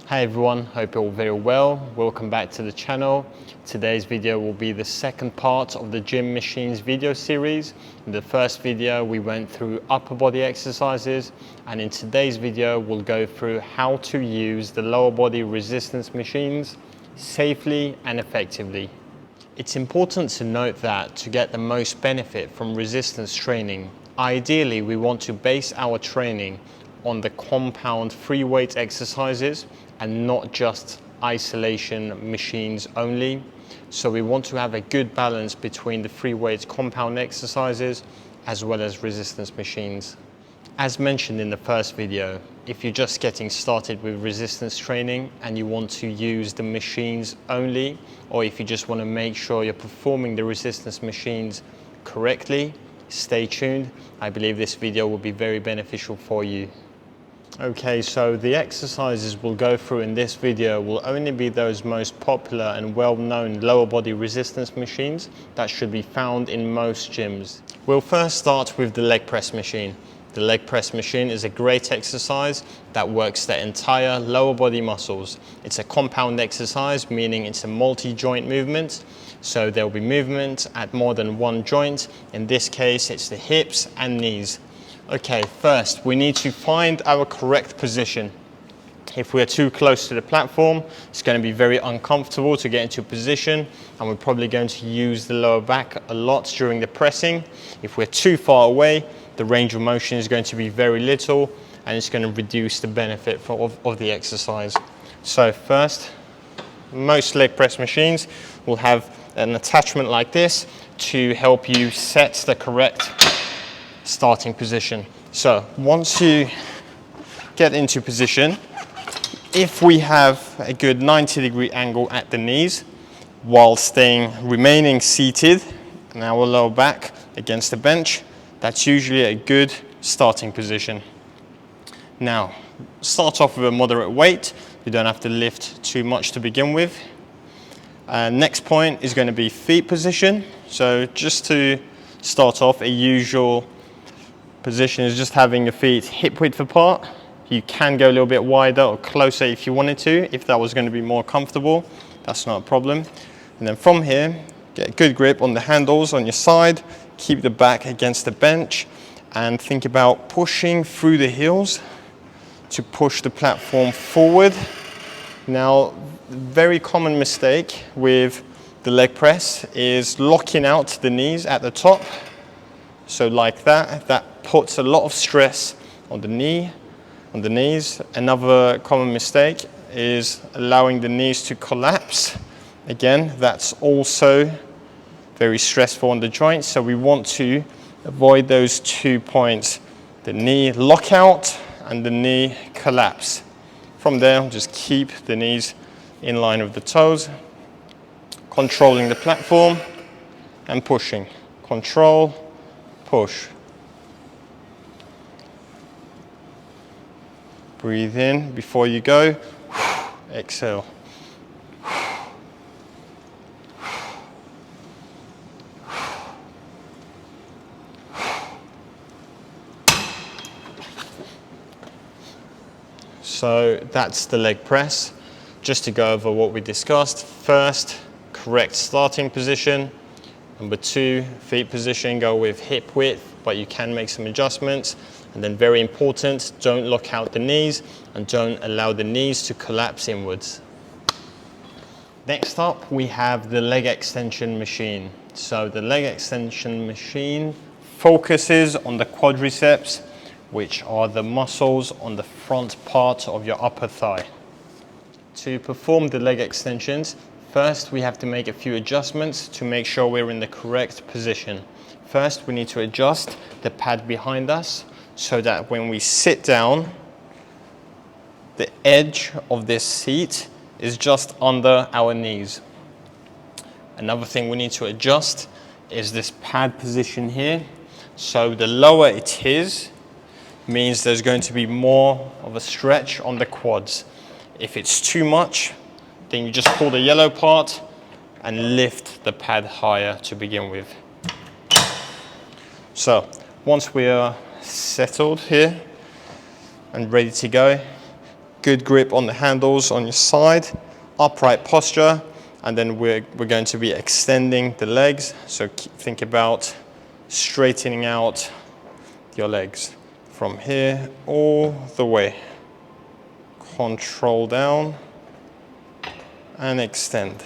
Hi everyone, hope you're all very well. Welcome back to the channel. Today's video will be the second part of the gym machines video series. In the first video we went through upper body exercises, and in today's video we'll go through how to use the lower body resistance machines safely and effectively. It's important to note that to get the most benefit from resistance training, ideally we want to base our training on the compound free weight exercises and not just isolation machines only. So we want to have a good balance between the free weight compound exercises as well as resistance machines. As mentioned in the first video, if you're just getting started with resistance training and you want to use the machines only, or if you just want to make sure you're performing the resistance machines correctly, stay tuned. I believe this video will be very beneficial for you. Okay, so the exercises we'll go through in this video will only be those most popular and well-known lower body resistance machines that should be found in most gyms. We'll first start with the leg press machine. The leg press machine is a great exercise that works the entire lower body muscles. It's a compound exercise, meaning it's a multi-joint movement. So there'll be movement at more than one joint. In this case, it's the hips and knees. Okay, first we need to find our correct position. If we're too close to the platform, it's going to be very uncomfortable to get into position, and we're probably going to use the lower back a lot during the pressing. If we're too far away, the range of motion is going to be very little, and it's going to reduce the benefit of the exercise. So first, most leg press machines will have an attachment like this to help you set the correct starting position. So once you get into position, if we have a good 90-degree angle at the knees while remaining seated and our lower back against the bench, that's usually a good starting position. Now, start off with a moderate weight. You don't have to lift too much to begin with. Next point is going to be feet position. So just to start off, a usual position is just having your feet hip width apart. You can go a little bit wider or closer if you wanted to, if that was going to be more comfortable. That's not a problem. And then from here, get a good grip on the handles on your side, keep the back against the bench, and think about pushing through the heels to push the platform forward. Now, very common mistake with the leg press is locking out the knees at the top. So like that puts a lot of stress on the knees. Another common mistake is allowing the knees to collapse. Again, that's also very stressful on the joints. So we want to avoid those 2 points, the knee lockout and the knee collapse. From there, just keep the knees in line with the toes, controlling the platform and pushing. Control, push. Breathe in before you go. Exhale. So that's the leg press. Just to go over what we discussed. First, correct starting position. Number 2, feet position, go with hip width, but you can make some adjustments. And then very important, don't lock out the knees and don't allow the knees to collapse inwards. Next up, we have the leg extension machine. So the leg extension machine focuses on the quadriceps, which are the muscles on the front part of your upper thigh. To perform the leg extensions, first, we have to make a few adjustments to make sure we're in the correct position. First, we need to adjust the pad behind us so that when we sit down, the edge of this seat is just under our knees. Another thing we need to adjust is this pad position here. So the lower it is, means there's going to be more of a stretch on the quads. If it's too much, then you just pull the yellow part and lift the pad higher to begin with. So once we are settled here and ready to go, good grip on the handles on your side, upright posture, and then we're going to be extending the legs. So think about straightening out your legs from here all the way. Control down and extend.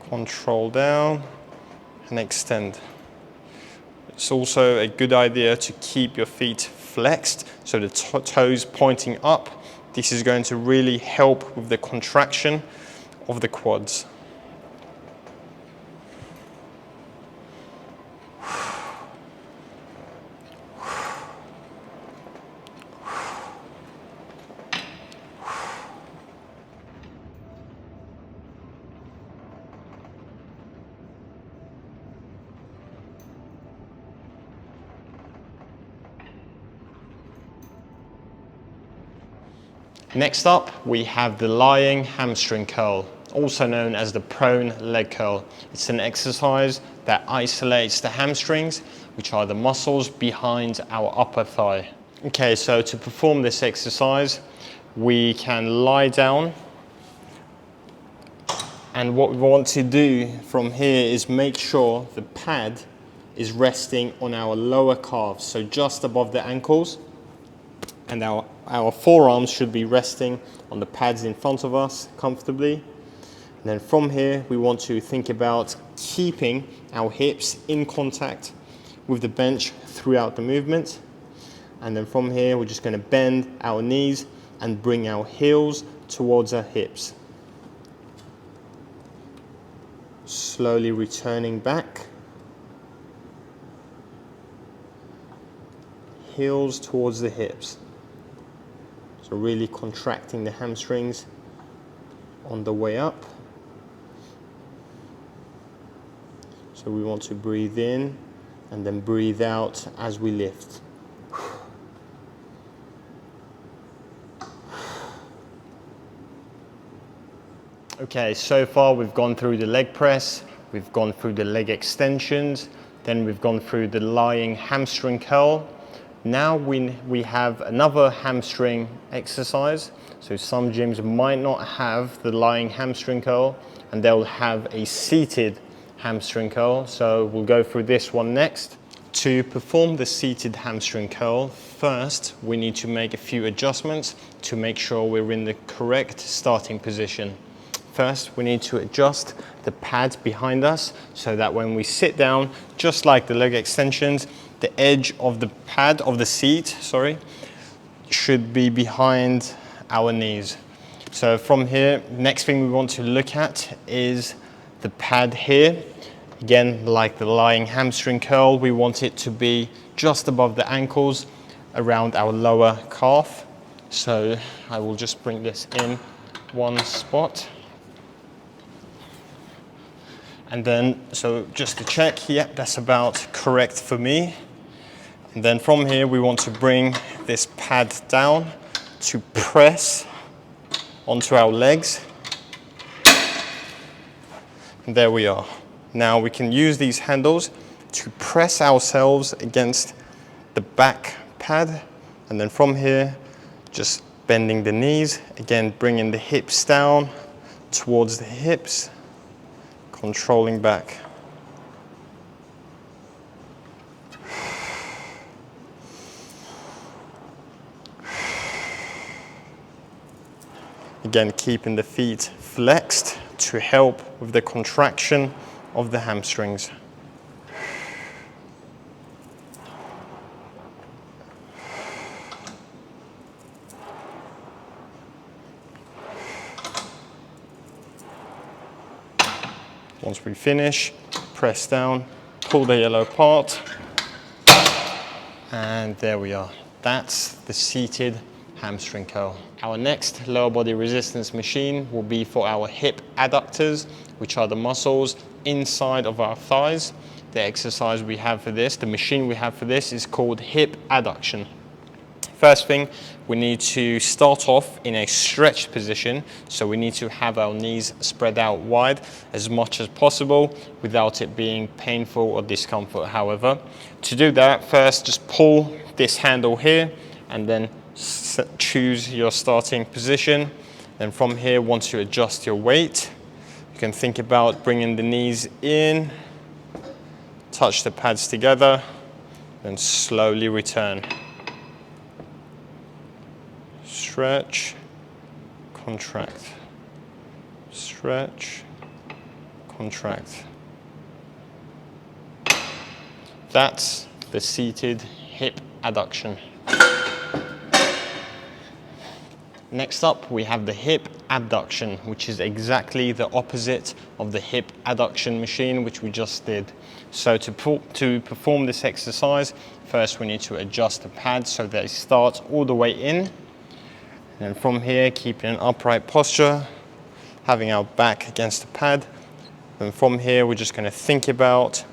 Control down and extend. It's also a good idea to keep your feet flexed, so the toes pointing up. This is going to really help with the contraction of the quads. Next up, we have the lying hamstring curl, also known as the prone leg curl. It's an exercise that isolates the hamstrings, which are the muscles behind our upper thigh. Okay, so to perform this exercise, we can lie down. And what we want to do from here is make sure the pad is resting on our lower calves, so just above the ankles. And our forearms should be resting on the pads in front of us comfortably. And then from here, we want to think about keeping our hips in contact with the bench throughout the movement. And then from here, we're just going to bend our knees and bring our heels towards our hips. Slowly returning back. Heels towards the hips. So really contracting the hamstrings on the way up. So we want to breathe in and then breathe out as we lift. Okay, so far we've gone through the leg press, we've gone through the leg extensions, then we've gone through the lying hamstring curl. Now we have another hamstring exercise. So some gyms might not have the lying hamstring curl and they'll have a seated hamstring curl. So we'll go through this one next. To perform the seated hamstring curl, first we need to make a few adjustments to make sure we're in the correct starting position. First, we need to adjust the pad behind us so that when we sit down, just like the leg extensions, the edge of the pad of the seat, should be behind our knees. So from here, next thing we want to look at is the pad here. Again, like the lying hamstring curl, we want it to be just above the ankles, around our lower calf. So I will just bring this in one spot. And then, so just to check, yep, that's about correct for me. And then from here, we want to bring this pad down to press onto our legs. And there we are. Now we can use these handles to press ourselves against the back pad. And then from here, just bending the knees, again, bringing the hips down towards the hips, controlling back. Again, keeping the feet flexed to help with the contraction of the hamstrings. Once we finish, press down, pull the yellow part, and there we are. That's the seated hamstring curl. Our next lower body resistance machine will be for our hip adductors, which are the muscles inside of our thighs. The exercise we have for this, the machine we have for this, is called hip adduction. First thing, we need to start off in a stretched position. So we need to have our knees spread out wide as much as possible without it being painful or discomfort, however. To do that, first just pull this handle here and then choose your starting position. And from here, once you adjust your weight, you can think about bringing the knees in, touch the pads together, then slowly return. Stretch, contract, stretch, contract. That's the seated hip adduction. Next up, we have the hip abduction, which is exactly the opposite of the hip adduction machine, which we just did. So to perform this exercise, first we need to adjust the pads so they start all the way in. And from here, keeping an upright posture, having our back against the pad. And from here, we're just going to think about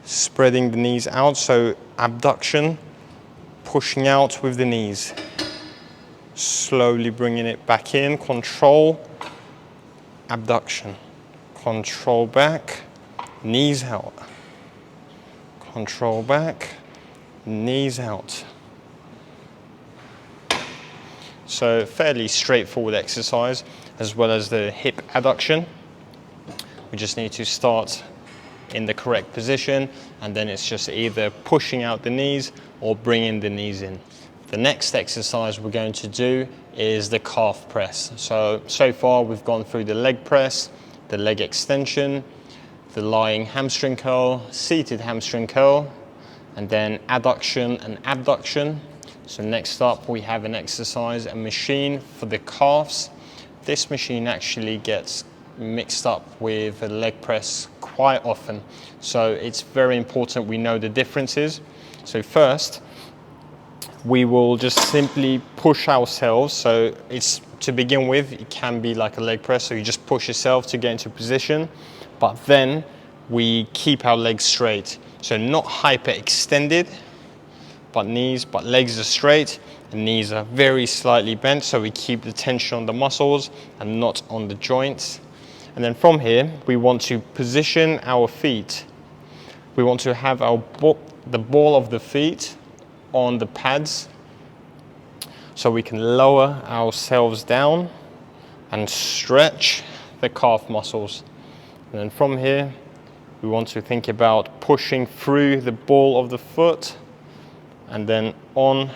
spreading the knees out. So abduction, pushing out with the knees. Slowly bringing it back in, control, abduction, control back, knees out, control back, knees out. So fairly straightforward exercise, as well as the hip adduction. We just need to start in the correct position, and then it's just either pushing out the knees or bringing the knees in. The next exercise we're going to do is the calf press. So far we've gone through the leg press, the leg extension, the lying hamstring curl, seated hamstring curl, and then adduction and abduction. So next up we have an exercise, a machine for the calves. This machine actually gets mixed up with a leg press quite often. So it's very important we know the differences. So first, we will just simply push ourselves. So it's, to begin with, it can be like a leg press. So you just push yourself to get into position, but then we keep our legs straight. So not hyper extended, but legs are straight and knees are very slightly bent. So we keep the tension on the muscles and not on the joints. And then from here, we want to position our feet. We want to have the ball of the feet on the pads, so we can lower ourselves down and stretch the calf muscles. And then from here, we want to think about pushing through the ball of the foot and then on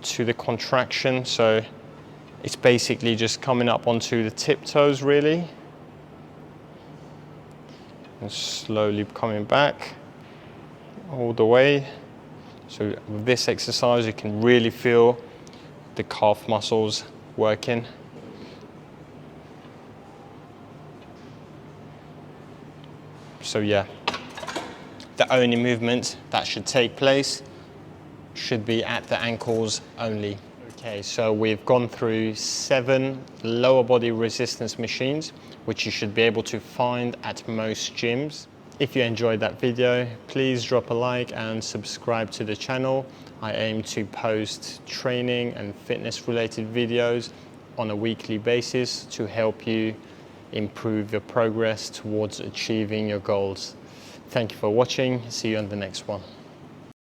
to the contraction. So it's basically just coming up onto the tiptoes really, and slowly coming back all the way. So with this exercise, you can really feel the calf muscles working. So yeah, the only movement that should take place should be at the ankles only. Okay, so we've gone through 7 lower body resistance machines, which you should be able to find at most gyms. If you enjoyed that video, please drop a like and subscribe to the channel. I aim to post training and fitness related videos on a weekly basis to help you improve your progress towards achieving your goals. Thank you for watching. See you on the next one.